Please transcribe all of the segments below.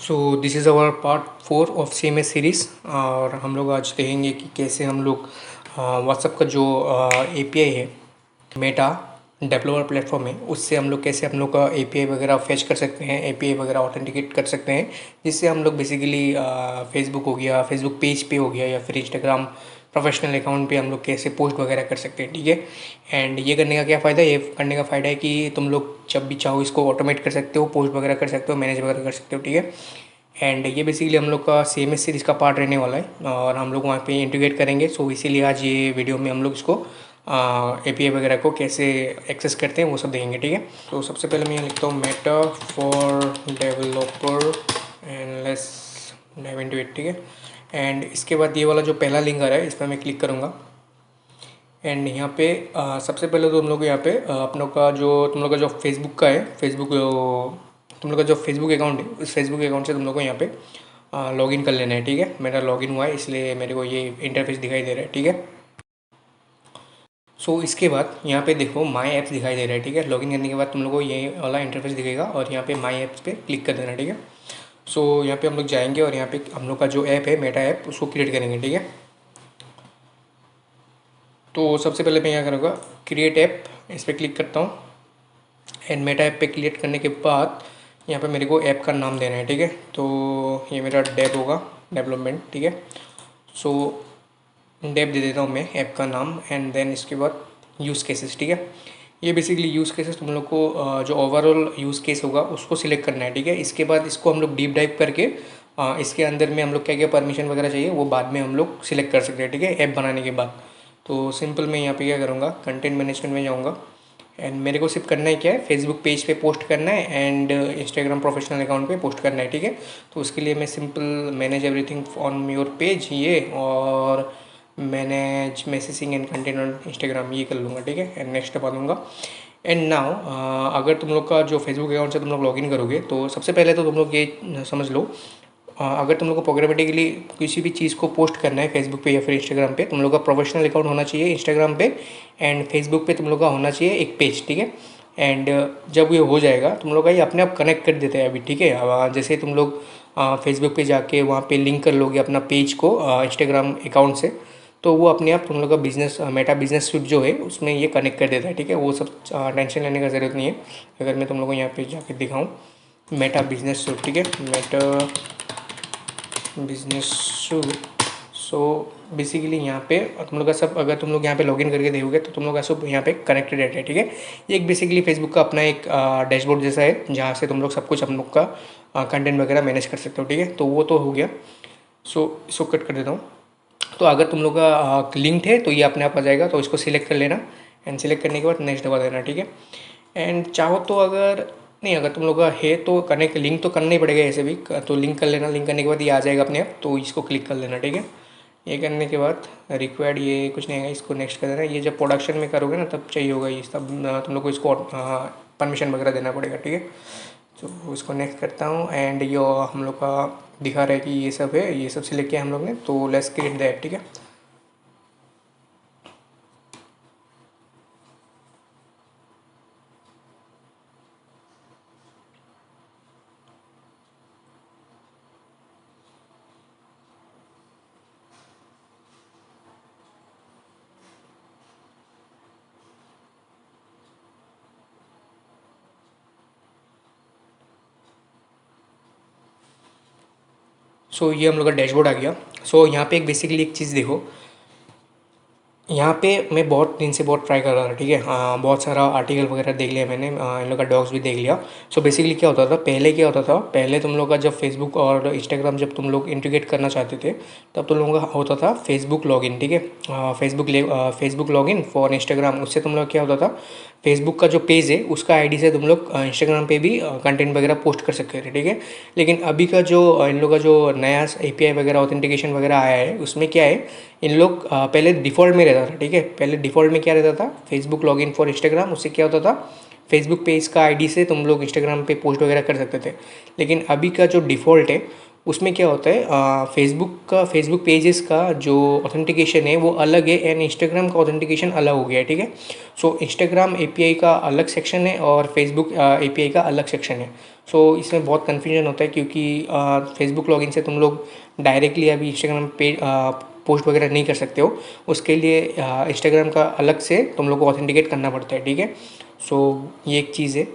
So this is our part 4 of CMS series. और हम लोग आज देखेंगे कि कैसे हम लोग व्हाट्सएप का जो API है, मेटा डेवलपर प्लेटफॉर्म है, उससे हम लोग कैसे हम लोग का API वगैरह फेच कर सकते हैं, API वगैरह ऑथेंटिकेट कर सकते हैं, जिससे हम लोग बेसिकली फेसबुक हो गया, फेसबुक पेज पे हो गया, या फिर इंस्टाग्राम प्रोफेशनल अकाउंट पे हम लोग कैसे पोस्ट वगैरह कर सकते हैं। ठीक है। एंड ये करने का क्या फ़ायदा है? ये करने का फ़ायदा है कि तुम लोग जब भी चाहो इसको ऑटोमेट कर सकते हो, पोस्ट वगैरह कर सकते हो, मैनेज वगैरह कर सकते हो। ठीक है। एंड ये बेसिकली हम लोग का CMS सीरीज़ का पार्ट रहने वाला है और हम लोग वहाँ पे इंटीग्रेट करेंगे। सो इसीलिए आज ये वीडियो में हम लोग इसको API वगैरह को कैसे एक्सेस करते हैं वो सब देखेंगे। ठीक है। तो सबसे पहले मैं यहाँ लिखता हूँ Meta for developer and let's dive into it. ठीक है। एंड इसके बाद ये वाला जो पहला लिंक आ रहा है इस पर मैं क्लिक करूँगा। एंड यहाँ पे सबसे पहले तो तुम लोग यहाँ पे अपनों का जो तुम लोग का जो फेसबुक का है, फेसबुक तुम लोग का जो फेसबुक अकाउंट है, उस फेसबुक अकाउंट से तुम लोग को यहाँ पे लॉगिन कर लेना है। ठीक है। मेरा लॉगिन हुआ है इसलिए मेरे को ये इंटरफेस दिखाई दे रहा है। ठीक है। सो इसके बाद यहाँ पे देखो माई ऐप्स दिखाई दे रहा है। ठीक है। लॉगिन करने के बाद तुम लोग को ये वाला इंटरफेस दिखेगा और यहाँ पे माई ऐप्स पे क्लिक कर देना। ठीक है। सो यहाँ पे हम लोग जाएंगे और यहाँ पे हम लोग का जो ऐप है मेटा ऐप, उसको क्रिएट करेंगे। ठीक है। तो सबसे पहले मैं यहाँ करूँगा क्रिएट ऐप, इस पर क्लिक करता हूँ। एंड मेटा ऐप पे क्रिएट करने के बाद यहाँ पे मेरे को ऐप का नाम देना है। ठीक है। तो ये मेरा डेव होगा, डेवलपमेंट। ठीक है। सो डेव दे देता हूँ मैं ऐप का नाम। एंड देन इसके बाद यूज़ केसेस। ठीक है। ये बेसिकली यूज़ केसेस तुम लोग को जो ओवरऑल यूज़ केस होगा उसको सिलेक्ट करना है। ठीक है। इसके बाद इसको हम लोग डीप डाइव करके इसके अंदर में हम लोग क्या क्या परमिशन वगैरह चाहिए वो बाद में हम लोग सिलेक्ट कर सकते हैं। ठीक है। ऐप बनाने के बाद तो सिंपल मैं यहाँ पे क्या करूँगा, कंटेंट मैनेजमेंट में जाऊँगा। एंड मेरे को सिर्फ करना है क्या है, फेसबुक पेज पे पोस्ट करना है एंड इंस्टाग्राम प्रोफेशनल अकाउंट पे पोस्ट करना है। ठीक है। तो उसके लिए मैं simple manage everything on your page ये और manage messaging and content on Instagram ये कर लूँगा। ठीक है। एंड नेक्स्ट दबा दूँगा। एंड नाउ अगर तुम लोग का जो फेसबुक अकाउंट से तुम लोग लॉगिन करोगे तो सबसे पहले तो तुम लोग ये समझ लो, अगर तुम लोग को प्रोग्रामेटिकली किसी भी चीज़ को पोस्ट करना है फेसबुक पे या फिर इंस्टाग्राम पे, तुम लोग का प्रोफेशनल अकाउंट होना चाहिए इंस्टाग्राम पे एंड फेसबुक पे तुम लोग का होना चाहिए एक पेज। ठीक है। एंड जब ये हो जाएगा तुम लोग का ये अपने आप कनेक्ट कर देते हैं अभी। ठीक है। अब जैसे तुम लोग फेसबुक पे जाके वहाँ पे लिंक कर लोगे अपना पेज को इंस्टाग्राम अकाउंट से, तो वो अपने आप तुम लोग का बिजनेस मेटा बिजनेस सूट जो है उसमें ये कनेक्ट कर देता है। ठीक है। वो सब टेंशन लेने का ज़रूरत नहीं है। अगर मैं तुम लोग को यहाँ पे जाके दिखाऊँ मेटा बिजनेस सूट। ठीक है। Meta business suit. So basically यहाँ पे तुम लोग का सब, अगर तुम लोग यहाँ पे लॉगिन करके देखोगे तो तुम लोग का सब यहाँ पे कनेक्टेड रहता है। ठीक है। ये एक बेसिकली फेसबुक का अपना एक डैशबोर्ड जैसा है जहाँ से तुम लोग सब कुछ हम लोग का कंटेंट वगैरह मैनेज कर सकते हो। ठीक है। तो वो तो हो गया। सो इसको कट कर देता हूँ। तो अगर तुम लोग का लिंक्ड है तो ये अपने आप आ जाएगा, तो इसको सिलेक्ट कर लेना। एंड सिलेक्ट करने के बाद नेक्स्ट दबा देना। ठीक है। एंड चाहो तो अगर नहीं, अगर तुम लोग का है तो कनेक्ट लिंक तो करना ही पड़ेगा ऐसे भी, तो लिंक कर लेना। लिंक करने के बाद ये आ जाएगा अपने आप, तो इसको क्लिक कर लेना। ठीक है। ये करने के बाद रिक्वायर्ड ये कुछ नहीं है, इसको नेक्स्ट कर देना। ये जब प्रोडक्शन में करोगे ना तब चाहिए होगा ये, तब तुम लोग को इसको परमिशन वगैरह देना पड़ेगा। ठीक है। तो इसको नेक्स्ट करता हूँ। एंड ये हम लोग का दिखा रहा है कि ये सब है, ये सब सिलेक्ट किया हम लोग ने, तो लेट्स क्रिएट द ऐप। ठीक है। सो ये हम लोग का डैशबोर्ड आ गया। सो यहाँ पे एक बेसिकली एक चीज़ देखो, यहाँ पे मैं बहुत दिन से बहुत ट्राई कर रहा था। ठीक है। बहुत सारा आर्टिकल वगैरह देख लिया मैंने, इन लोग का डॉग्स भी देख लिया। सो बेसिकली क्या होता था, पहले क्या होता था, पहले तुम लोग का जब फेसबुक और इंस्टाग्राम जब तुम लोग इंटीग्रेट करना चाहते थे तब तुम लोगों का होता था फेसबुक लॉगिन। ठीक है। फेसबुक लॉगिन फॉर इंस्टाग्राम, उससे तुम लोग क्या होता था, फेसबुक का जो पेज है उसका आईडी से तुम लोग इंस्टाग्राम पे भी कंटेंट वगैरह पोस्ट कर सकते थे। ठीक है। लेकिन अभी का जो इन लोग का जो नया API वगैरह ऑथेंटिकेशन वगैरह आया है उसमें क्या है, इन लोग पहले डिफ़ॉल्ट में रहता था। ठीक है। पहले डिफ़ॉल्ट में क्या रहता था, फेसबुक लॉगिन फॉर इंस्टाग्राम, उससे क्या होता था फेसबुक पेज का आईडी से तुम लोग इंस्टाग्राम पे पोस्ट वगैरह कर सकते थे। लेकिन अभी का जो डिफ़ॉल्ट है उसमें क्या होता है, फेसबुक पेजेस का जो ऑथेंटिकेशन है वो अलग है एंड इंस्टाग्राम का ऑथेंटिकेशन अलग हो गया है, ठीक है। सो इंस्टाग्राम एपीआई का अलग सेक्शन है और फेसबुक एपीआई का अलग सेक्शन है। सो इसमें बहुत कन्फ्यूजन होता है क्योंकि फेसबुक लॉगिन से तुम लोग डायरेक्टली अभी इंस्टाग्राम पे पोस्ट वगैरह नहीं कर सकते हो। उसके लिए इंस्टाग्राम का अलग से तुम लोग को ऑथेंटिकेट करना पड़ता है, ठीक है। सो ये एक चीज़ है।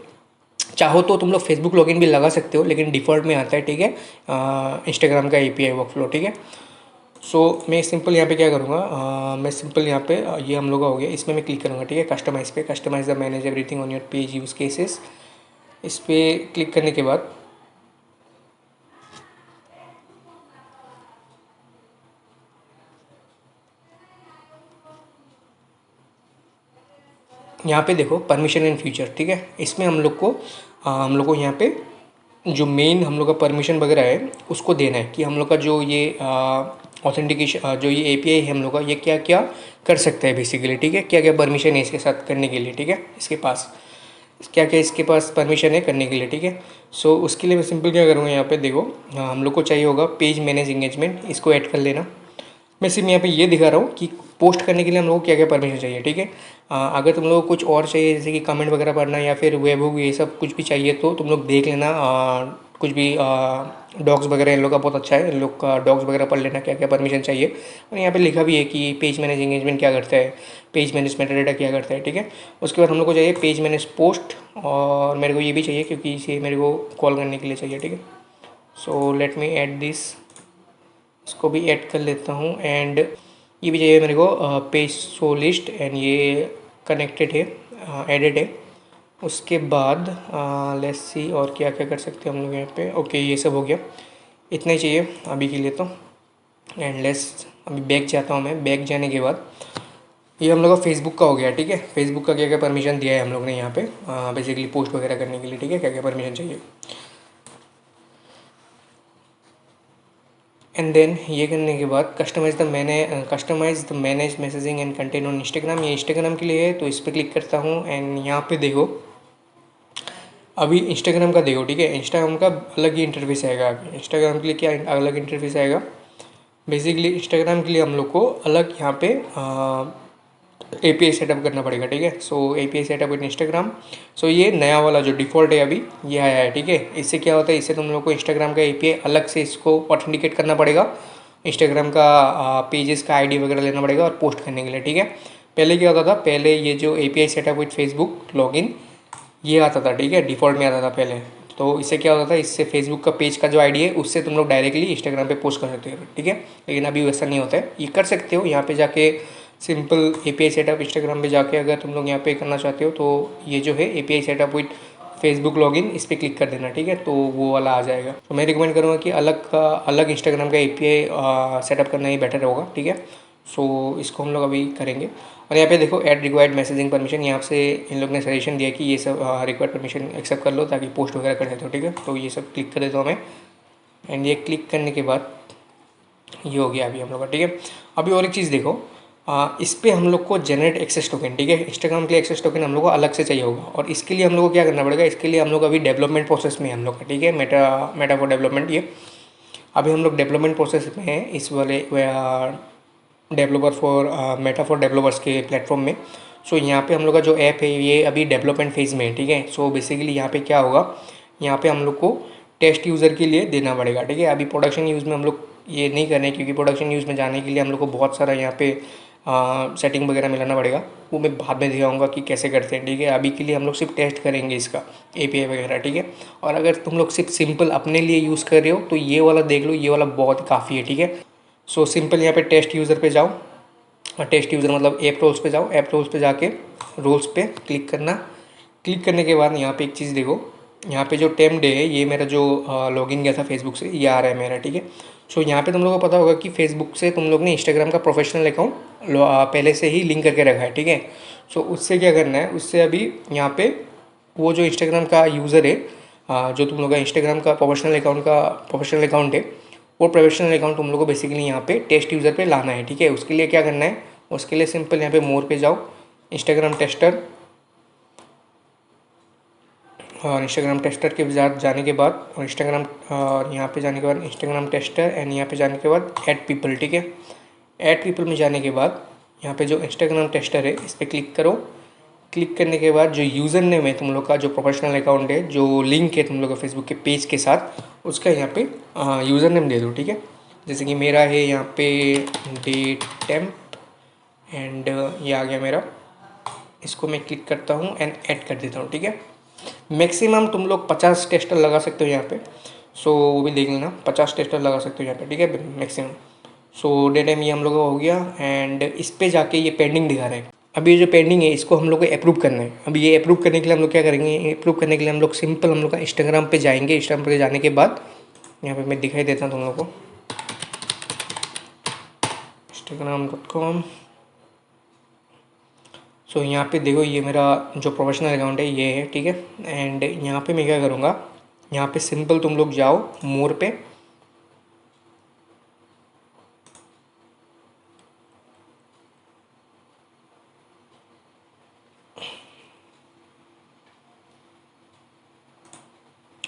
चाहो तो तुम लोग फेसबुक लॉगिन भी लगा सकते हो, लेकिन डिफ़ॉल्ट में आता है, ठीक है, इंस्टाग्राम का एपीआई वर्कफ्लो, ठीक है। सो मैं सिंपल यहाँ पे क्या करूँगा, मैं सिंपल यहाँ पे ये हम लोग का हो गया, इसमें मैं क्लिक करूँगा, ठीक है। कस्टमाइज़ पे, customise the manage everything on your page use cases, इस पर क्लिक करने के बाद यहाँ पे देखो परमिशन एंड फीचर, ठीक है। इसमें हम लोग को यहाँ पे जो मेन हम लोग का परमिशन वगैरह है उसको देना है कि हम लोग का जो ये ऑथेंटिकेशन जो ये एपीआई है हम लोग का, ये क्या क्या कर सकता है बेसिकली, ठीक है। क्या क्या परमिशन है इसके साथ करने के लिए, ठीक है, इसके पास क्या क्या इसके पास परमिशन है करने के लिए, ठीक है। सो उसके लिए मैं सिंपल क्या करूँगा, यहाँ पे देखो हम लोग को चाहिए होगा पेज मैनेज एंगेजमेंट, इसको ऐड कर लेना। मैं सिर्फ यहाँ पे ये दिखा रहा हूँ कि पोस्ट करने के लिए हम लोग को क्या क्या परमिशन चाहिए, ठीक है। अगर तुम लोग को कुछ और चाहिए जैसे कि कमेंट वगैरह पढ़ना या फिर वेब हुक ये सब कुछ भी चाहिए तो तुम लोग देख लेना, कुछ भी डॉग्स वगैरह इन लोग का बहुत अच्छा है, इन लोग का डॉग्स वगैरह पढ़ लेना क्या क्या परमिशन चाहिए। और यहाँ पे लिखा भी है कि पेज मैनेज एंगेजमेंट क्या करता है, पेज मैनेज मेटाडेटा क्या करता है, ठीक है। उसके बाद हम लोग को चाहिए पेज मैनेज पोस्ट, और मेरे को ये भी चाहिए क्योंकि इसे मेरे को कॉल करने के लिए चाहिए, ठीक है। सो लेट मी ऐड दिस, इसको भी ऐड कर लेता हूँ। एंड ये भी चाहिए मेरे को पेज सो लिस्ट, एंड ये कनेक्टेड है, एडेड है। उसके बाद लेट्स सी और क्या क्या कर सकते हैं हम लोग यहाँ पे। ओके ये सब हो गया, इतना ही चाहिए अभी के लिए तो। एंड लेट्स अभी बैक जाता हूँ मैं। बैक जाने के बाद ये हम लोग का फेसबुक का हो गया, ठीक है। फेसबुक का क्या क्या परमिशन दिया है हम लोग ने यहाँ पे बेसिकली पोस्ट वगैरह करने के लिए, ठीक है, क्या क्या परमिशन चाहिए। एंड देन ये करने के बाद customise the manage messaging and content on Instagram, ये इंस्टाग्राम के लिए है तो इस पर क्लिक करता हूँ। एंड यहाँ पे देखो अभी इंस्टाग्राम का देखो, ठीक है। इंस्टाग्राम का अलग ही इंटरफेस आएगा। अभी इंस्टाग्राम के लिए क्या अलग इंटरफेस आएगा, बेसिकली इंस्टाग्राम के लिए हम लोग को अलग यहाँ पे एपीआई सेटअप करना पड़ेगा, ठीक है। सो एपीआई सेटअप विद इंस्टाग्राम, सो ये नया वाला जो डिफ़ॉल्ट है अभी ये आया है, ठीक है। इससे क्या होता है, इससे तुम लोग को इंस्टाग्राम का एपीआई अलग से इसको ऑथेंटिकेट करना पड़ेगा, इंस्टाग्राम का पेजेस का आईडी वगैरह लेना पड़ेगा और पोस्ट करने के लिए, ठीक है। पहले क्या होता था, पहले ये जो API setup with Facebook login ये आता था, ठीक है, डिफ़ॉल्ट में आता था पहले। तो इससे क्या होता था, इससे फेसबुक का पेज का जो आईडी है उससे तुम लोग डायरेक्टली इंस्टाग्राम पे पोस्ट कर सकते हो, ठीक है। लेकिन अभी वैसा नहीं होता है, ये कर सकते हो यहाँ पे जाके सिंपल एपीआई सेटअप इंस्टाग्राम पे जाके अगर तुम लोग यहाँ पे करना चाहते हो तो ये जो है API setup with Facebook login इस पर क्लिक कर देना, ठीक है। तो वो वाला आ जाएगा। तो मैं रिकमेंड करूँगा कि अलग इंस्टाग्राम का एपीआई सेटअप करना ही बेटर होगा, ठीक है। सो इसको हम लोग अभी करेंगे। और यहाँ पे देखो ऐड रिक्वायर्ड मैसेजिंग परमिशन, यहाँ से इन लोग ने सजेशन दिया कि ये सब रिक्वायर्ड परमिशन एक्सेप्ट कर लो ताकि पोस्ट वगैरह कर सकते हो, ठीक है। तो ये सब क्लिक कर देता हूँ मैं। एंड ये क्लिक करने के बाद ये हो गया अभी हम लोग का, ठीक है। अभी और एक चीज़ देखो, इस पर हम लोग को जनरेट एक्सेस टोकन, ठीक है, इंस्टाग्राम के लिए एक्सेस टोकन हम लोग को अलग से चाहिए होगा। और इसके लिए हम लोग को क्या करना पड़ेगा, इसके लिए हम लोग अभी डेवलपमेंट प्रोसेस में है हम लोग का, ठीक है। मेटा फॉर डेवलपमेंट, ये अभी हम लोग डेवलपमेंट प्रोसेस में है इस वाले developer for Meta for developers के प्लेटफॉर्म में। सो यहाँ पे हम लोग का जो ऐप है ये अभी डेवलपमेंट फेज़ में है, ठीक है। सो बेसिकली यहाँ पे क्या होगा, यहाँ पे हम लोग को टेस्ट यूज़र के लिए देना पड़ेगा, ठीक है। अभी प्रोडक्शन यूज़ में हम लोग ये नहीं कर रहे हैं क्योंकि प्रोडक्शन यूज़ में जाने के लिए हम लोग को बहुत सारा यहाँ पे सेटिंग वगैरह मिलाना पड़ेगा, वो मैं बाद में दिखाऊंगा कि कैसे करते हैं, ठीक है। अभी के लिए हम लोग सिर्फ टेस्ट करेंगे इसका एपीआई वगैरह, ठीक है। और अगर तुम लोग सिर्फ सिंपल अपने लिए यूज़ कर रहे हो तो ये वाला देख लो, ये वाला बहुत काफ़ी है, ठीक है। सो सिंपल यहाँ पे टेस्ट यूज़र पे जाओ, और टेस्ट यूज़र मतलब ऐप रोल्स पे जाओ, ऐप रोल्स पे जाके रोल्स पे क्लिक करना। क्लिक करने के बाद यहाँ पे एक चीज़ देखो, यहाँ पे जो टेम डे है ये मेरा जो लॉगिन गया था फेसबुक से ये आ रहा है मेरा, ठीक है। सो यहाँ पे तुम लोगों को पता होगा कि फेसबुक से तुम लोग ने इंस्टाग्राम का प्रोफेशनल अकाउंट पहले से ही लिंक करके रखा है, ठीक है। सो उससे क्या करना है, उससे अभी यहाँ पे वो जो इंस्टाग्राम का यूज़र है, जो तुम लोग का इंस्टाग्राम का प्रोफेशनल अकाउंट है, वो प्रोफेशनल अकाउंट तुम लोग को बेसिकली यहाँ पे टेस्ट यूज़र पे लाना है, ठीक है। उसके लिए क्या करना है, उसके लिए सिंपल यहाँ पे मोर पे जाओ, इंस्टाग्राम टेस्टर, और इंस्टाग्राम टेस्टर के साथ जाने के बाद और इंस्टाग्राम और यहाँ पे जाने के बाद इंस्टाग्राम टेस्टर एंड यहाँ पे जाने के बाद ऐड पीपल, ठीक है। ऐड पीपल में जाने के बाद यहाँ पे जो इंस्टाग्राम टेस्टर है इस पर क्लिक करो। क्लिक करने के बाद जो यूज़र नेम है तुम लोग का, जो प्रोफेशनल अकाउंट है, जो लिंक है तुम लोग का फेसबुक के पेज के साथ, उसका यहाँ पे यूज़र नेम दे दो, ठीक है। जैसे कि मेरा है यहाँ पे डेट टेम्प एंड ये आ गया मेरा। इसको मैं क्लिक करता हूँ एंड ऐड कर देता हूँ, ठीक है। मैक्सिमम तुम लोग 50 टेस्टर लगा सकते हो यहाँ पे, सो वो भी देख लेना, 50 टेस्टर लगा सकते हो यहाँ पे, ठीक है, मैक्सिमम। सो डे टाइम ये हम लोग का हो गया एंड इस पे जाके ये पेंडिंग दिखा रहा है। अभी ये जो पेंडिंग है इसको हम लोग को अप्रूव करना है। अभी ये अप्रूव करने के लिए हम लोग क्या करेंगे, अप्रूव करने के लिए हम लोग सिंपल हम लोग का इंस्टाग्राम पे जाएंगे। इंस्टाग्राम पे जाने के बाद यहाँ पे मैं दिखाई देता हूँ तुम लोग को, instagram.com। सो यहाँ पे देखो ये मेरा जो प्रोफेशनल अकाउंट है ये है, ठीक है। एंड यहाँ पे मैं क्या करूँगा, यहाँ पे सिंपल तुम लोग जाओ मोर पे,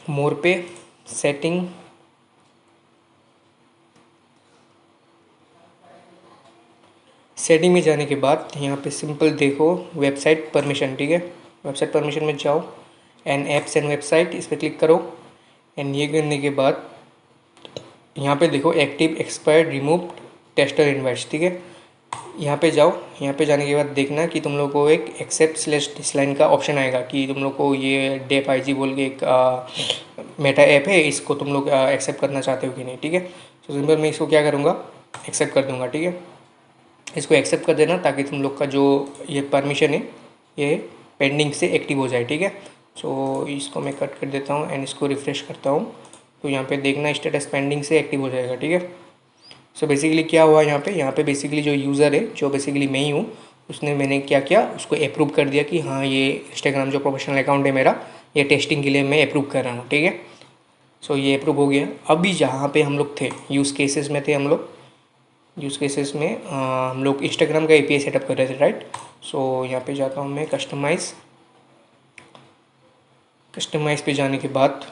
मोर पे सेटिंग, सेटिंग में जाने के बाद यहाँ पे सिंपल देखो वेबसाइट परमिशन, ठीक है। वेबसाइट परमिशन में जाओ एंड ऐप्स एंड वेबसाइट इस पर क्लिक करो एंड ये करने के बाद यहाँ पे देखो active expired remove tester invites, ठीक है। यहाँ पे जाओ, यहाँ पे जाने के बाद देखना कि तुम लोग को एक एक्सेप्ट स्लैश डिसलाइन का ऑप्शन आएगा कि तुम लोग को ये डेप आई जी बोल के एक मेटा ऐप है, इसको तुम लोग एक्सेप्ट करना चाहते हो कि नहीं, ठीक है। तो सिंपल मैं इसको क्या करूँगा, एक्सेप्ट कर दूँगा, ठीक है। इसको एक्सेप्ट कर देना ताकि तुम लोग का जो ये परमिशन है ये पेंडिंग से एक्टिव हो जाए, ठीक है। सो इसको मैं कट कर देता हूँ एंड इसको रिफ़्रेश करता हूँ, तो यहाँ पे देखना स्टेटस पेंडिंग से एक्टिव हो जाएगा, ठीक है। सो बेसिकली क्या हुआ यहाँ पे बेसिकली जो यूज़र है, जो बेसिकली मैं ही हूँ, उसने मैंने क्या किया, उसको अप्रूव कर दिया कि हाँ ये इंस्टाग्राम जो प्रोफेशनल अकाउंट है मेरा, ये टेस्टिंग के लिए मैं अप्रूव कर रहा हूँ, ठीक है। सो ये अप्रूव हो गया। अभी जहाँ पे हम लोग थे यूज़ केसेस में थे, हम लोग यूज़ केसेस में हम लोग इंस्टाग्राम का एपीआई सेटअप कर रहे थे, राइट। सो यहाँ पे जाता हूँ मैं कस्टमाइज़ पे जाने के बाद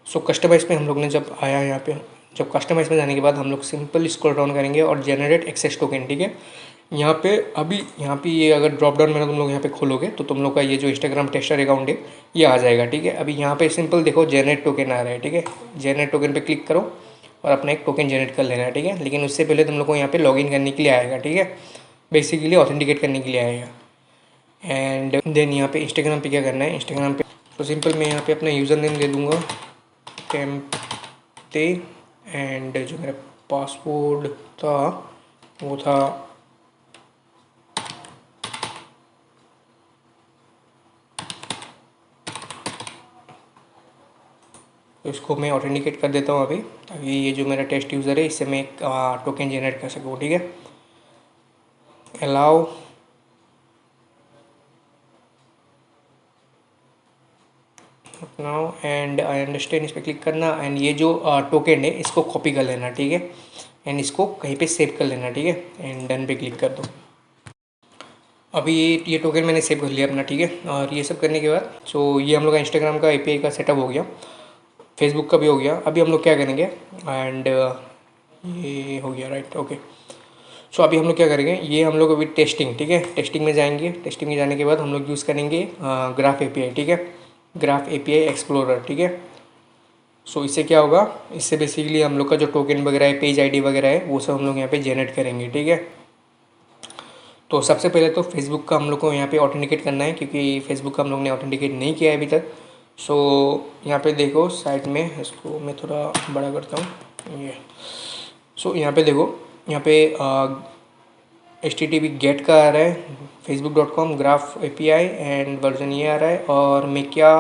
सो कस्टमाइज़ में हम लोग ने जब आया यहाँ पे, जब कस्टमाइज़ में जाने के बाद हम लोग सिंपल स्क्रॉल डाउन करेंगे और जनरेट एक्सेस टोकन, ठीक है। यहाँ पे अभी यहाँ पे ये अगर ड्रॉप डाउन में तुम लोग यहाँ पे खोलोगे तो तुम लोग का ये जो इंस्टाग्राम टेस्टर अकाउंट है ये आ जाएगा, ठीक है। अभी यहाँ पे सिंपल देखो जनरेट टोकन आ रहा है, ठीक है। जनरेट टोकन पे क्लिक करो और अपना एक टोकन जनरेट कर लेना है, ठीक है। लेकिन उससे पहले तुम लोग को यहाँ पे लॉगिन करने के लिए आएगा, ठीक है, बेसिकली ऑथेंटिकेट करने के लिए आएगा। एंड देन यहाँ पे इंस्टाग्राम पे क्या करना है, इंस्टाग्राम पे तो सिंपल मैं यहाँ पे अपना यूज़र नेम दे दूँगा टेम्पते एंड जो मेरा पासवर्ड था वो था तो इसको मैं ऑथेंटिकेट कर देता हूँ अभी, ताकि ये जो मेरा टेस्ट यूज़र है इससे मैं एक टोकन जनरेट कर सकूँ, ठीक है। Allow now and I understand इस पर क्लिक करना एंड ये जो टोकन है इसको कॉपी कर लेना, ठीक है। एंड इसको कहीं पे सेव कर लेना, ठीक है। एंड डन पे क्लिक कर दो। अभी ये टोकन मैंने सेव कर लिया अपना, ठीक है। और ये सब करने के बाद सो ये हम लोग का इंस्टाग्राम का एपीआई का सेटअप हो गया, फेसबुक का भी हो गया। अभी हम लोग क्या करेंगे एंड ये हो गया, राइट, ओके। सो अभी हम लोग क्या करेंगे, ये हम लोग अभी टेस्टिंग, ठीक है, टेस्टिंग में जाएंगे। टेस्टिंग में जाने के बाद हम लोग यूज़ करेंगे ग्राफ एपीआई, ठीक है, ग्राफ एपीआई एक्सप्लोरर, ठीक है। सो इससे क्या होगा, इससे बेसिकली हम लोग का जो टोकन वगैरह है, पेज आईडी वगैरह है, वो सब हम लोग यहाँ पे जनरेट करेंगे, ठीक है। तो सबसे पहले तो फेसबुक का हम लोग को यहाँ पे ऑथेंटिकेट करना है, क्योंकि फेसबुक का हम लोग ने ऑथेंटिकेट नहीं किया है अभी तक। सो यहाँ पे देखो साइड में, इसको मैं थोड़ा बड़ा करता हूँ ये। सो यहाँ पे देखो, यहाँ पे HTTP गेट का आ रहा है, facebook.com graph API and version ये आ रहा है। और मैं क्या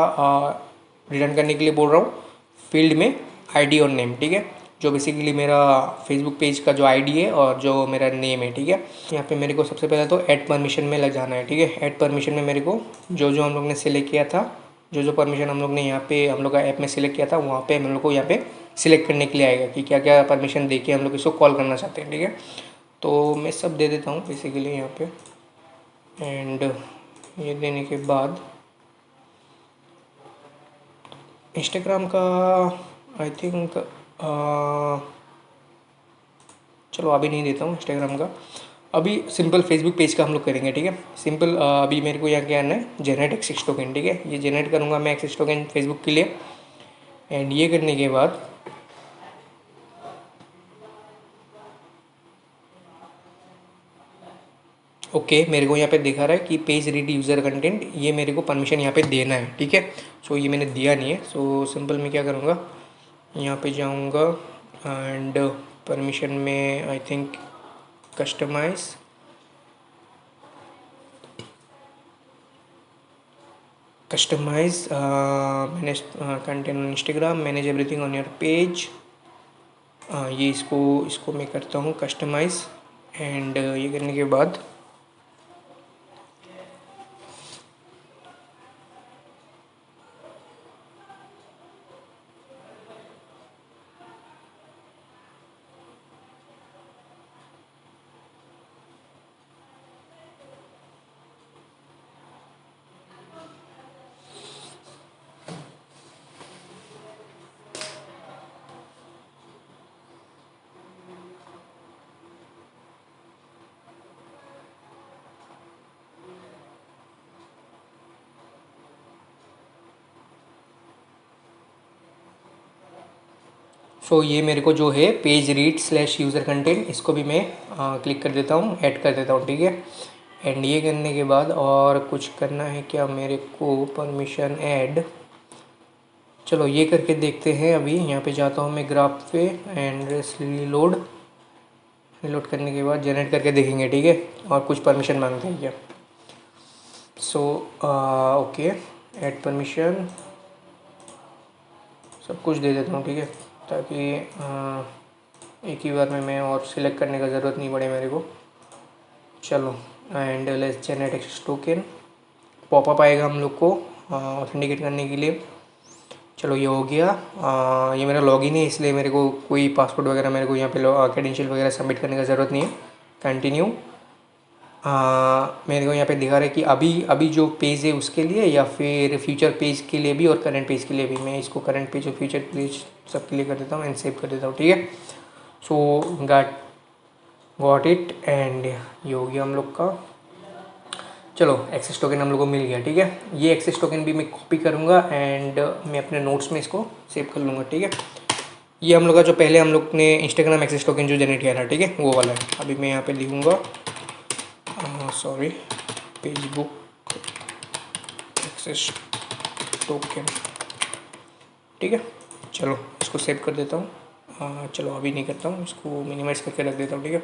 रिटर्न करने के लिए बोल रहा हूँ, फील्ड में ID और नेम, ठीक है। जो बेसिकली मेरा फेसबुक पेज का जो आईडी है और जो मेरा नेम है, ठीक है। यहाँ पे मेरे को सबसे पहले तो ऐड परमिशन में लग जाना है, ठीक है। ऐड परमिशन में मेरे को जो जो हम लोग ने सिलेक्ट किया था, जो जो परमिशन हम लोग ने यहाँ पे हम लोग का ऐप में सिलेक्ट किया था, वहाँ पे हम लोग को यहाँ पे सिलेक्ट करने के लिए आएगा कि क्या क्या परमिशन दे के हम लोग इसको कॉल करना चाहते हैं, ठीक है। तो मैं सब दे देता हूँ बेसिकली यहाँ पे। एंड ये देने के बाद इंस्टाग्राम का आई थिंक चलो अभी नहीं देता हूँ इंस्टाग्राम का, अभी सिंपल फेसबुक पेज का हम लोग करेंगे, ठीक है। सिंपल अभी मेरे को यहाँ क्या करना है, जनरेट एक्सेस टोकन, ठीक है। ये जनरेट करूँगा मैं एक्सेस टोकन फेसबुक के लिए। एंड ये करने के बाद ओके मेरे को यहाँ पे दिखा रहा है कि पेज रीड यूज़र कंटेंट, ये मेरे को परमिशन यहाँ पे देना है, ठीक है। सो ये मैंने दिया नहीं है। सो सिंपल मैं क्या करूँगा, यहाँ पे जाऊँगा एंड परमिशन में I think customise, manage content on Instagram, manage everything on your page. ये इसको मैं करता हूँ कस्टमाइज़। एंड ये करने के बाद सो ये मेरे को जो है page read slash user content, इसको भी मैं क्लिक कर देता हूँ, ऐड कर देता हूँ, ठीक है। एंड ये करने के बाद और कुछ करना है क्या मेरे को, परमिशन ऐड, चलो ये करके देखते हैं। अभी यहाँ पे जाता हूँ मैं ग्राफ पे एंड रीलोड करने के बाद जनरेट करके देखेंगे, ठीक है। और कुछ परमिशन मांगते हैं क्या। सो ओके ऐड परमिशन सब कुछ दे देता हूँ, ठीक है, ताकि एक ही बार में मैं और सिलेक्ट करने का ज़रूरत नहीं पड़े मेरे को। चलो and let's generate access token, popup आएगा हम लोग को ऑथेंटिकेट करने के लिए। चलो ये हो गया। ये मेरा लॉगिन है, इसलिए मेरे को कोई पासवर्ड वगैरह मेरे को यहाँ पे क्रेडेंशियल वगैरह सबमिट करने का ज़रूरत नहीं है। कंटिन्यू। मेरे को यहाँ पे दिखा रहा है कि अभी जो पेज है उसके लिए या फिर फ्यूचर पेज के लिए भी और करंट पेज के लिए भी। मैं इसको करंट पेज और फ्यूचर पेज सब के लिए कर देता हूँ एंड सेव कर देता हूँ, ठीक है। सो गॉट इट एंड ये हो गया हम लोग का। चलो एक्सेस टोकन हम लोग को मिल गया, ठीक है। ये एक्सेस टोकन भी मैं कॉपी करूँगा एंड मैं अपने नोट्स में इसको सेव कर लूँगा, ठीक है। ये हम लोग का जो पहले हम लोग ने इंस्टाग्राम एक्सेस टोकन जो जनरेट किया था, ठीक है, वो वाला है। अभी मैं यहाँ पे लिखूँगा सॉरी फेसबुक एक्सेस टोकन, ठीक है। चलो इसको सेव कर देता हूँ। चलो अभी नहीं करता हूँ, इसको मिनिमाइज़ करके रख देता हूँ, ठीक है।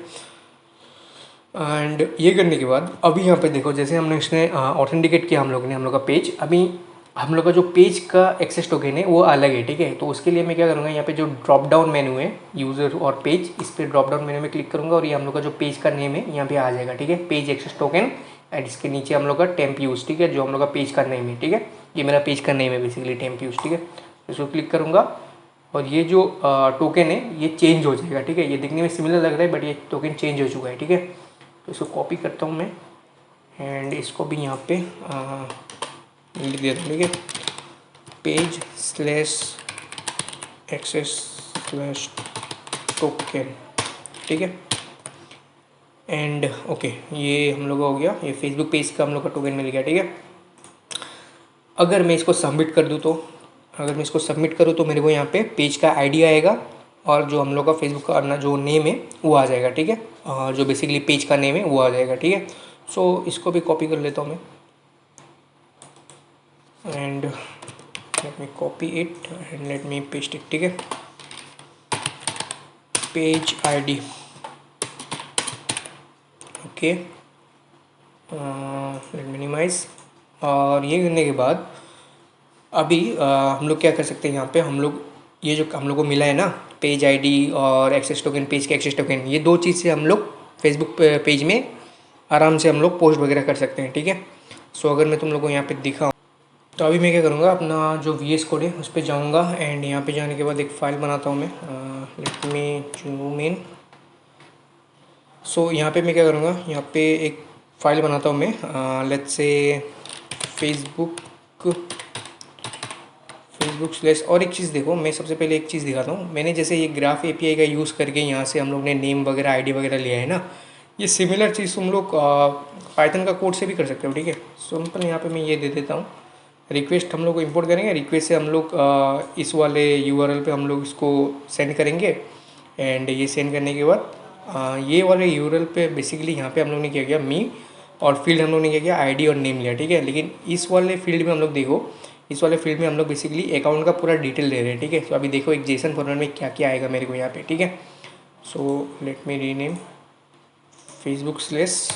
एंड ये करने के बाद अभी यहाँ पे देखो, जैसे हमने इसने ऑथेंटिकेट किया हम लोग ने हम लोग का पेज, अभी हम लोग का जो पेज का एक्सेस टोकन है वो अलग है, ठीक है। तो उसके लिए मैं क्या करूँगा, यहाँ पे जो ड्रॉप डाउन मेन्यू है यूज़र और पेज, इस पर ड्रॉप डाउन मेन्यू में क्लिक करूँगा और ये हम लोग का जो पेज का नेम है यहाँ पे आ जाएगा, ठीक है, पेज एक्सेस टोकन। एंड इसके नीचे हम लोग का टेम्प यूज़, ठीक है, जो हम लोग का पेज का नेम है, ठीक है। ये मेरा पेज का नेम है बेसिकली टेम्प यूज़, ठीक है। इसको क्लिक करूँगा और ये जो टोकन है ये चेंज हो जाएगा, ठीक है। ये दिखने में सिमिलर लग रहा है बट ये टोकन चेंज हो चुका है, ठीक है। तो इसको कॉपी करता हूँ मैं एंड इसको भी यहाँ पे लिख देता हूँ, ठीक है, page slash access slash token, ठीक है। एंड ओके ये हम लोग का हो गया, ये फेसबुक पेज का हम लोग का टोकन मिल गया, ठीक है। अगर मैं इसको सबमिट कर दूँ तो, अगर मैं इसको सबमिट करूँ तो मेरे को यहाँ पे पेज का आईडी आएगा और जो हम लोग का फेसबुक का अपना जो नेम है वो आ जाएगा, ठीक है। जो बेसिकली पेज का नेम है वो आ जाएगा, ठीक है। सो इसको भी कॉपी कर लेता हूँ मैं and let me copy it and let me paste it, ठीक है। Page ID okay let minimise. और ये करने के बाद अभी हम लोग क्या कर सकते हैं, यहाँ पे हम लोग ये जो हम लोग को मिला है ना पेज आईडी और एक्सेस टोकन, पेज के एक्सेस टोकन, ये दो चीज़ से हम लोग फेसबुक पेज में आराम से हम लोग पोस्ट वगैरह कर सकते हैं, ठीक है। सो अगर मैं तुम लोग को यहाँ पे दिखाऊँ तो अभी मैं क्या करूँगा, अपना जो VS कोड है उस पर जाऊँगा एंड यहाँ पे जाने के बाद एक फ़ाइल बनाता हूँ मैं। Let me zoom in. सो यहाँ पे मैं क्या करूँगा, यहाँ पे एक फ़ाइल बनाता हूँ मैं, लेट्स से फेसबुक स्लैश। और एक चीज़ देखो, मैं सबसे पहले एक चीज़ दिखाता हूँ। मैंने जैसे ये ग्राफ API का यूज़ करके यहाँ से हम लोग ने नेम वगैरह ID वगैरह लिया है ना, ये सिमिलर चीज़ तुम लोग पाइथन का कोड से भी कर सकते हो, ठीक है। सिंपल यहाँ पे मैं ये दे देता हूँ, रिक्वेस्ट हम लोग को इंपोर्ट करेंगे। रिक्वेस्ट से हम लोग इस वाले URL पे हम लोग इसको सेंड करेंगे एंड ये सेंड करने के बाद ये वाले URL पे बेसिकली यहाँ पे हम लोग ने क्या किया, मी और फील्ड हम लोग ने क्या किया, ID और नेम लिया, ठीक है। लेकिन इस वाले फील्ड में हम लोग देखो, इस वाले फील्ड में हम लोग बेसिकली अकाउंट का पूरा डिटेल दे रहे हैं, ठीक है। तो अभी देखो एक जेसन फॉर्मेट में क्या क्या आएगा मेरे को यहाँ पे, ठीक है। सो let me rename Facebook slash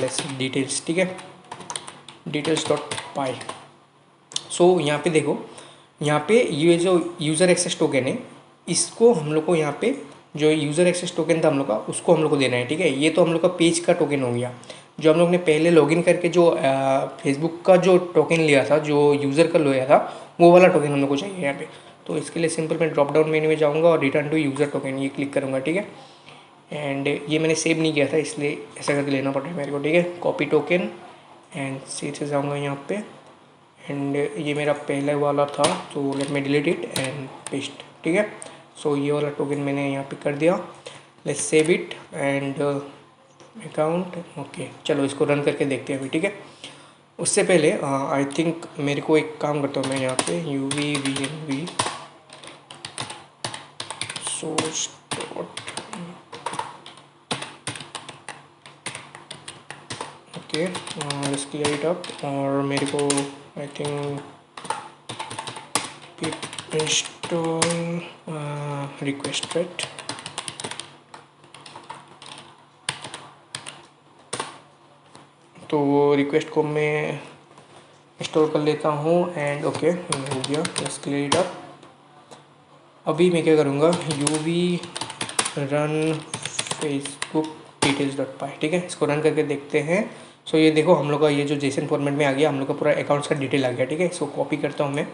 let's details, ठीक है, details.py। सो यहाँ पे देखो, यहाँ पे ये जो यूज़र एक्सेस टोकन है, इसको हम लोग को यहाँ पे जो यूज़र एक्सेस टोकन था हम लोग का, उसको हम लोग को देना है, ठीक है। ये तो हम लोग का पेज का टोकन हो गया। जो हम लोग ने पहले लॉगिन करके जो फेसबुक का जो टोकन लिया था, जो यूज़र का लिया था, वो वाला टोकन हम लोग को चाहिए यहाँ पे। तो इसके लिए सिंपल मैं ड्रॉप डाउन मेन्यू में जाऊँगा और रिटर्न टू यूज़र टोकन ये क्लिक करूँगा, ठीक है। एंड ये मैंने सेव नहीं किया था, इसलिए ऐसा करके लेना पड़ रहा है मेरे को, ठीक है। कॉपी टोकन एंड सीधे जाऊँगा यहाँ पे एंड ये मेरा पहले वाला था, तो let me delete it and paste, ठीक है। सो ये वाला टोकन मैंने यहाँ पे कर दिया। Let's save it and account, okay. चलो इसको रन करके देखते हैं अभी, ठीक है। उससे पहले आई थिंक मेरे को एक काम करता हूँ मैं यहाँ पे UVVNV source dot, okay, let's clear it up. और मेरे को I think pip install request, right। तो रिक्वेस्ट को मैं इंस्टॉल कर लेता हूँ एंड ओके हो गया। Let's clear it up. अभी मैं क्या करूँगा, UV रन फेसबुक details.py, ठीक है। इसको रन करके देखते हैं। सो ये देखो हम लोग का ये जो जेसन फॉर्मेट में आ गया, हम लोग का पूरा अकाउंट्स का डिटेल आ गया, ठीक है। इसको कॉपी करता हूँ मैं।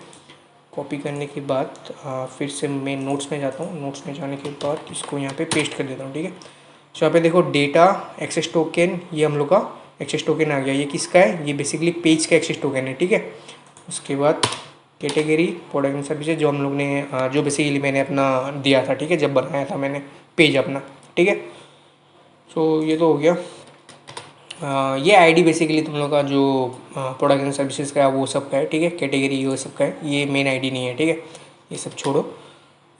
कॉपी करने के बाद फिर से मैं नोट्स में जाता हूँ। नोट्स में जाने के बाद इसको यहाँ पे पेस्ट कर देता हूँ, ठीक है। सो यहाँ पे देखो डेटा एक्सेस टोकन, ये हम लोग का एक्सेस टोकन आ गया। ये किसका है, ये बेसिकली पेज का एक्सेस टोकन है, ठीक है। उसके बाद कैटेगरी प्रोडक्ट एंड सर्विसेज, जो हम लोग ने जो बेसिकली मैंने अपना दिया था, ठीक है, जब बनाया था मैंने पेज अपना, ठीक है। सो ये तो हो गया। ये आईडी बेसिकली तुम लोग का जो प्रोडक्ट एंड सर्विसेज का है वो सब का है, ठीक है। कैटेगरी वो सब का है, ये मेन आईडी नहीं है, ठीक है। ये सब छोड़ो।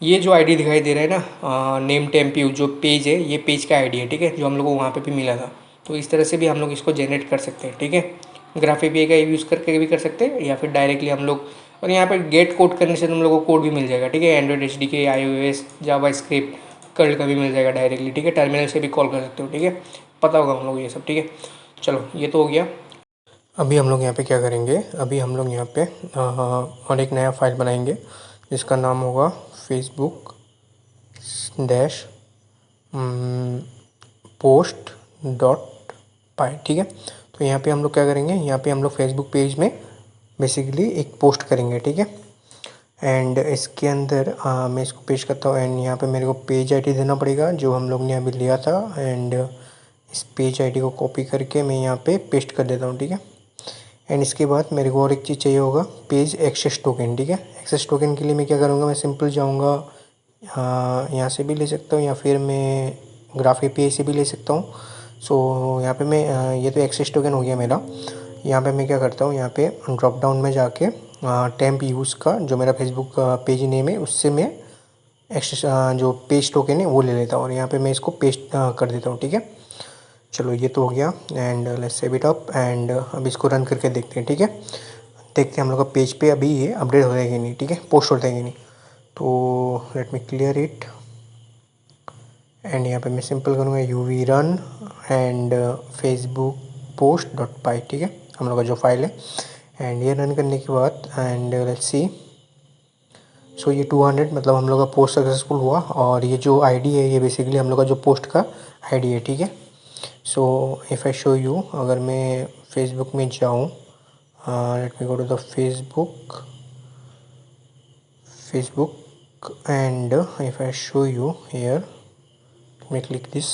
ये जो आईडी दिखाई दे रहा है ना, नेम टेम्प्यू जो पेज है, ये पेज का आईडी है, ठीक है, जो हम लोग को वहाँ पे भी मिला था। तो इस तरह से भी हम लोग इसको जनरेट कर सकते हैं, ठीक है। ग्राफ API का यूज़ करके भी कर सकते हैं या फिर डायरेक्टली हम लोग, और यहाँ पर गेट कोड करने से तुम लोग को कोड भी मिल जाएगा, ठीक है। एंड्रॉइड SDK, iOS, जावा स्क्रिप्ट, कर्ल का भी मिल जाएगा डायरेक्टली, ठीक है। टर्मिनल से भी कॉल कर सकते हो, ठीक है। पता होगा हम लोग ये सब, ठीक है। चलो ये तो हो गया। अभी हम लोग यहाँ पे क्या करेंगे, अभी हम लोग यहाँ पे और एक नया फाइल बनाएंगे जिसका नाम होगा Facebook dash post dot py, ठीक है। तो यहाँ पे हम लोग क्या करेंगे, यहाँ पे हम लोग फेसबुक पेज में बेसिकली एक पोस्ट करेंगे, ठीक है। एंड इसके अंदर मैं इसको पेस्ट करता हूँ एंड यहाँ पे मेरे को पेज ID देना पड़ेगा जो हम लोग ने अभी लिया था। एंड इस पेज ID को कॉपी करके मैं यहाँ पे पेस्ट कर देता हूँ, ठीक है। एंड इसके बाद मेरे को और एक चीज़ चाहिए होगा, पेज एक्सेस टोकन, ठीक है। एक्सेस टोकन के लिए मैं क्या करूँगा, मैं सिंपल जाऊँगा, यहाँ से भी ले सकता हूँ या फिर मैं ग्राफ API से भी ले सकता हूँ। सो यहाँ पे मैं ये तो एक्सेस टोकन हो गया मेरा। यहाँ पे मैं क्या करता हूँ, यहाँ पे ड्रॉप डाउन में जाके टेम्प यूज़ का जो मेरा फेसबुक पेज नेम है उससे मैं एक्सेस जो पेज टोकन है वो ले लेता हूँ और यहाँ पे मैं इसको पेस्ट कर देता हूँ, ठीक है। चलो ये तो हो गया and let's save it up and अब इसको रन करके देखते हैं, ठीक है। देखते हैं हम लोग का पेज पे अभी ये अपडेट हो जाएगी नहीं, ठीक है, पोस्ट हो जाएगी नहीं। तो let me clear it and यहाँ पे मैं सिंपल करूँगा UV run and Facebook post dot py, ठीक है, हम लोग का जो फाइल है। एंड ये रन करने के बाद एंड लेट्स सी, सो ये 200 मतलब हम लोग का पोस्ट सक्सेसफुल हुआ, और ये जो आईडी है ये बेसिकली हम लोग का जो पोस्ट का आईडी है, ठीक है। So if I show you, अगर मैं फेसबुक में जाऊँ, let me go to the Facebook and if I show you here, let me click this।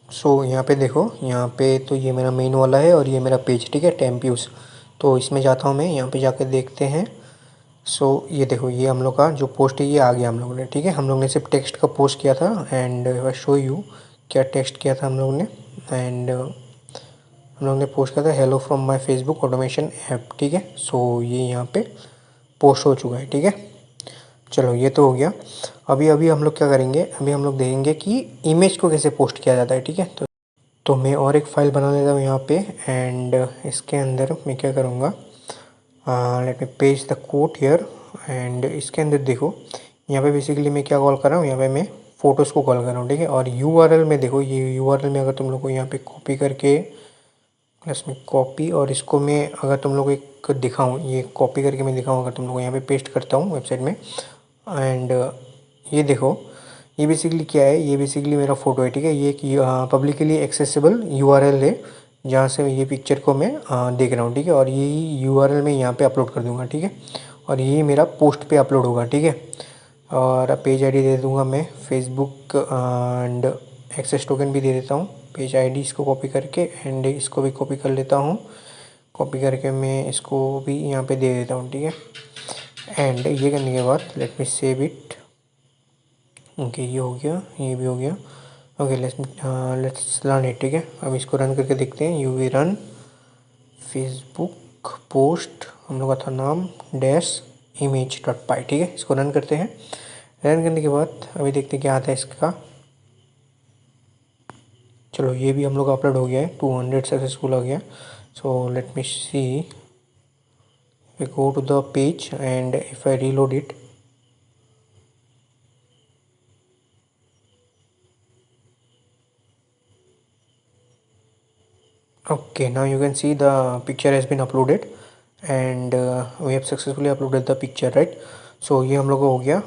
So यहाँ पे देखो, यहाँ पे तो ये मेरा मेन वाला है और ये मेरा पेज, ठीक है, टेम्प्यूज। तो इसमें जाता हूँ मैं, यहाँ पे जाकर देखते हैं। सो ये देखो, ये हम लोग का जो पोस्ट है ये आ गया हम लोगों ने, ठीक है। हम लोग ने सिर्फ टेक्स्ट का पोस्ट किया था, एंड आई शो यू क्या टेक्स्ट किया था हम लोग ने। एंड हम लोग ने पोस्ट किया था hello from my Facebook automation app, ठीक है। सो ये यहाँ पे पोस्ट हो चुका है, ठीक है। चलो ये तो हो गया। अभी अभी हम लोग क्या करेंगे, अभी हम लोग देखेंगे कि इमेज को कैसे पोस्ट किया जाता है, ठीक है। तो मैं और एक फ़ाइल बना लेता हूँ यहाँ पे, एंड इसके अंदर मैं क्या करूँगा, late me paste the code here. And इसके अंदर देखो, यहाँ पे बेसिकली मैं क्या कॉल कर रहा हूँ, यहाँ पे मैं फ़ोटोज़ को कॉल कर रहा हूँ, ठीक है। और यूआरएल में देखो, ये यूआरएल में अगर तुम लोग को यहाँ पे कॉपी करके, प्लस में कॉपी, और इसको मैं अगर तुम लोग को एक दिखाऊँ, ये कॉपी करके मैं दिखाऊँ, अगर तुम लोग को यहाँ पे पेस्ट करता हूँ वेबसाइट में, एंड ये देखो, ये बेसिकली क्या है, ये बेसिकली मेरा फ़ोटो है, ठीक है। ये एक पब्लिकली एक्सेसिबल यूआरएल है, जहाँ से ये पिक्चर को मैं देख रहा हूँ, ठीक है। और ये यूआरएल मैं यहाँ पे अपलोड कर दूँगा, ठीक है। और ये मेरा पोस्ट पे अपलोड होगा, ठीक है। और पेज आईडी दे दूँगा मैं फेसबुक, एंड एक्सेस टोकन भी दे देता हूँ। पेज आईडी इसको कॉपी करके, एंड इसको भी कॉपी कर लेता हूँ। कॉपी करके मैं इसको भी यहाँ पे दे देता हूँ, ठीक है। एंड ये करने के बाद let me save it. Okay, ये हो गया, ये भी हो गया। ओके, लेट्स रन इट, ठीक है। अब इसको रन करके देखते हैं। You we run Facebook post, हम लोग का था नाम डैश इमेज डॉट पाई, ठीक है। इसको रन करते हैं। रन करने के बाद अभी देखते हैं क्या आता है इसका। चलो ये भी हम लोग का अपलोड हो गया है, 200 सक्सेसफुल हो गया। So let me see, we go to the page and if I reload it, okay, now you can see the picture has been uploaded and we have successfully uploaded the picture, right। so ये हम लोग का हो गया।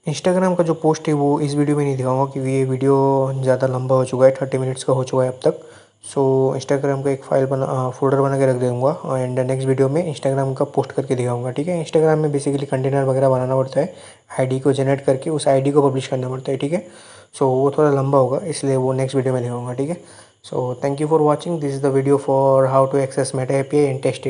Instagram का जो post है वो इस वीडियो में नहीं दिखाऊंगा, क्योंकि ये वीडियो ज़्यादा लंबा हो चुका है, 30 मिनट्स का हो चुका है अब तक। सो इंस्टाग्राम का एक फ़ाइल फोल्डर बना के रख दूँगा, एंड नेक्स्ट वीडियो में इंस्टाग्राम का पोस्ट करके दिखाऊंगा, ठीक है। इंस्टाग्राम में बेसिकली कंटेनर वगैरह बनाना पड़ता है, आईडी को जनरेट करके उस आईडी को पब्लिश करना पड़ता है, ठीक है। सो वो थोड़ा लंबा होगा, इसलिए वो नेक्स्ट वीडियो में दिखाऊंगा, ठीक है। So thank you for watching, this is the video for how to access Meta API and test